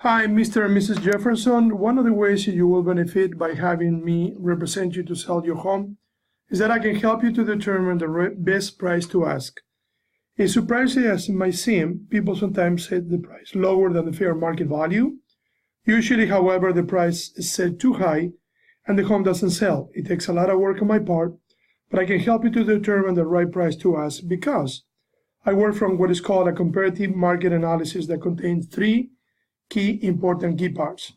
Hi, Mr. and Mrs. Jefferson. One of the ways you will benefit by having me represent you to sell your home is that I can help you to determine the best price to ask. As surprising as it might seem, people sometimes set the price lower than the fair market value. Usually, however, the price is set too high and the home doesn't sell. It takes a lot of work on my part, but I can help you to determine the right price to ask because I work from what is called a comparative market analysis that contains three important key parts.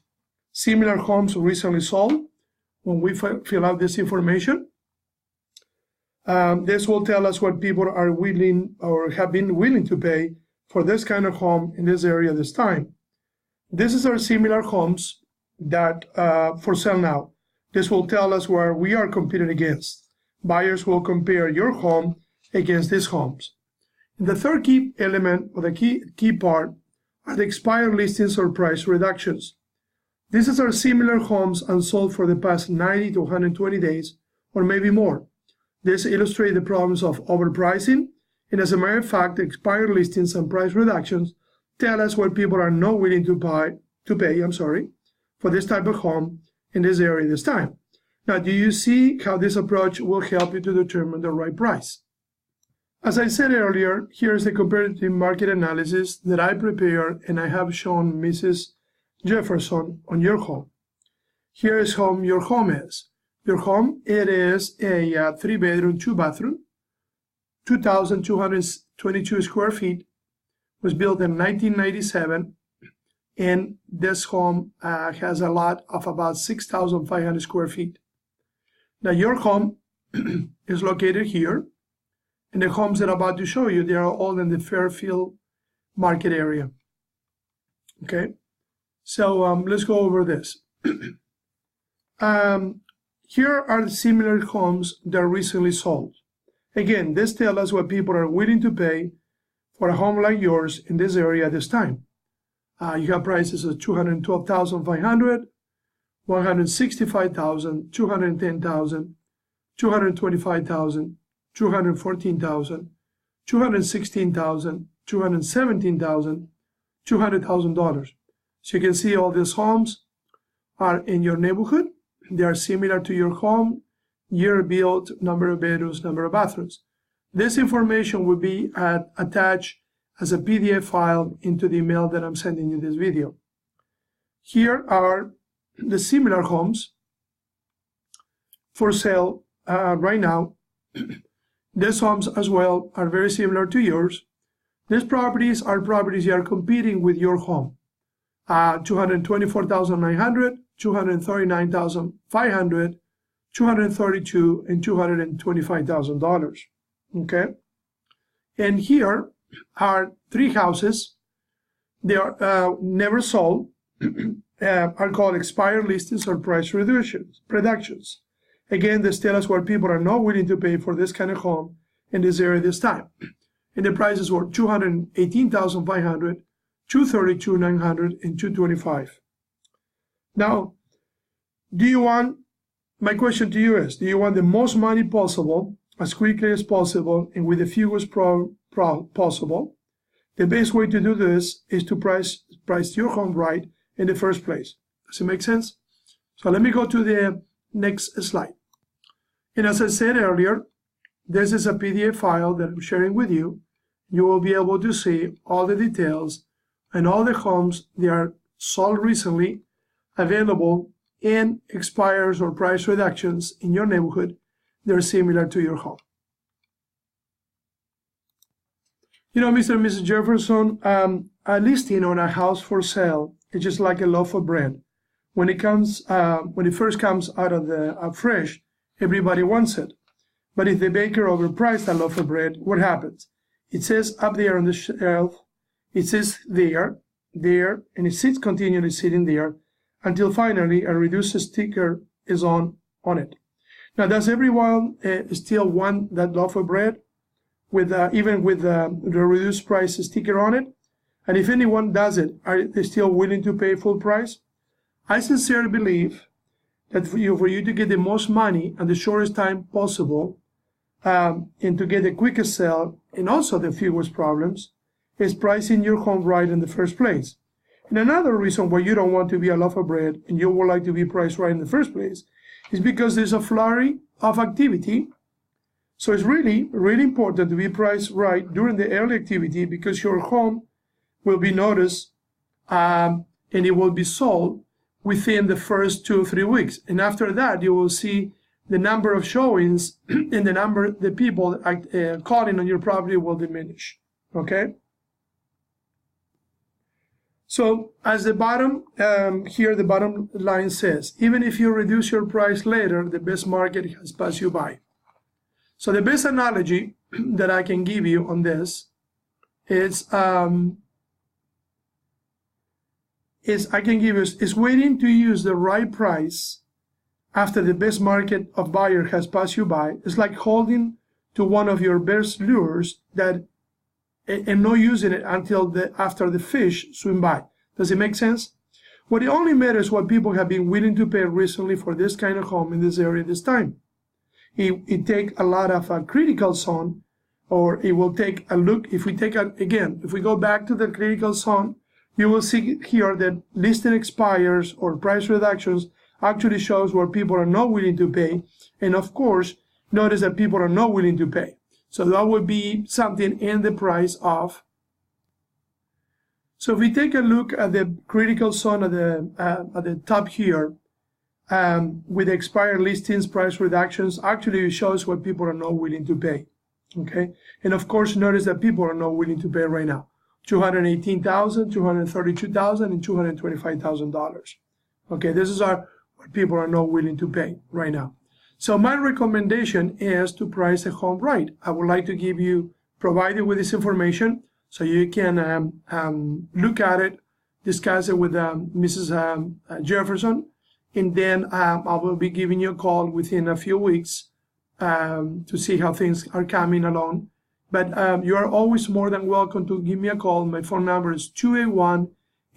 Similar homes recently sold. When we fill out this information, this will tell us what people are willing or have been willing to pay for this kind of home in this area this time. This is our similar homes that for sale now. This will tell us where we are competing against. Buyers will compare your home against these homes. And the third key element, or the key part, are the expired listings or price reductions. These are similar homes unsold for the past 90 to 120 days, or maybe more. This illustrates the problems of overpricing, and as a matter of fact, the expired listings and price reductions tell us what people are not willing to pay for this type of home in this area this time. Now, do you see how this approach will help you to determine the right price? As I said earlier, here's the comparative market analysis that I prepared and I have shown Mrs. Jefferson on your home. Here is how your home is. Your home, it is a 3-bedroom, 2-bathroom, 2,222 square feet, was built in 1997, and this home has a lot of about 6,500 square feet. Now your home is located here. And the homes that I'm about to show you, they are all in the Fairfield market area. Okay, so let's go over this. Here are the similar homes that are recently sold. Again, this tells us what people are willing to pay for a home like yours in this area at this time. You have prices of $212,500, $165,000, $210,000, $225,000. $214,000, $216,000, $217,000, $200,000. So you can see all these homes are in your neighborhood. They are similar to your home, year built, number of bedrooms, number of bathrooms. This information will be attached as a PDF file into the email that I'm sending you this video. Here are the similar homes for sale right now. These homes as well are very similar to yours. These properties are properties that are competing with your home. $224,900, $239,500, $232,000, and $225,000. Okay, and here are three houses. They are never sold. Are called expired listings or price reductions. Again, this tells us what people are not willing to pay for this kind of home in this area this time. And the prices were $218,500, $232,900, and $225,000. Now, my question to you is, do you want the most money possible, as quickly as possible, and with the fewest possible? The best way to do this is to price your home right in the first place. Does it make sense? So let me go to the next slide. And as I said earlier, this is a PDF file that I'm sharing with you. You will be able to see all the details and all the homes that are sold recently, available in expires or price reductions in your neighborhood. They're similar to your home. You know, Mr. and Mrs. Jefferson, a listing on a house for sale is just like a loaf of bread. When it first comes out of the fresh, everybody wants it. But if the baker overpriced a loaf of bread, what happens? It says up there on the shelf, it says there, and it sits continually sitting there until finally a reduced sticker is on it. Now, does everyone still want that loaf of bread, even with the reduced price sticker on it? And if anyone does it, are they still willing to pay full price? I sincerely believe that for you to get the most money in the shortest time possible, and to get the quickest sale and also the fewest problems, is pricing your home right in the first place. And another reason why you don't want to be a loaf of bread and you would like to be priced right in the first place is because there's a flurry of activity. So it's really, really important to be priced right during the early activity, because your home will be noticed and it will be sold within the first 2 or 3 weeks. And after that, you will see the number of showings and the people calling on your property will diminish. Okay? So as the bottom, here the bottom line says, even if you reduce your price later, the best market has passed you by. So the best analogy that I can give you on this is waiting to use the right price after the best market of buyer has passed you by. It's like holding to one of your best lures and not using it until after the fish swim by. Does it make sense? Well, it only matters what people have been willing to pay recently for this kind of home in this area this time. It takes a lot of a critical zone, or it will take a look. If we go back to the critical zone, you will see here that listing expires or price reductions actually shows where people are not willing to pay. And of course, notice that people are not willing to pay. So that would be something in the price of. So if we take a look at the critical zone at the top here, with expired listings, price reductions, actually it shows what people are not willing to pay. Okay, and of course, notice that people are not willing to pay right now: $218,000, $232,000, and $225,000. Okay, this is what people are not willing to pay right now. So my recommendation is to price a home right. I would like to provide you with this information so you can look at it, discuss it with Mrs. Jefferson, and then I will be giving you a call within a few weeks to see how things are coming along. But you are always more than welcome to give me a call. My phone number is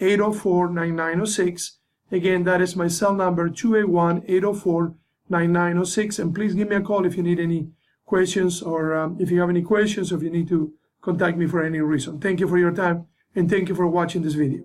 281-804-9906. Again, that is my cell number, 281-804-9906. And please give me a call if you need any questions, or if you have any questions, or if you need to contact me for any reason. Thank you for your time, and thank you for watching this video.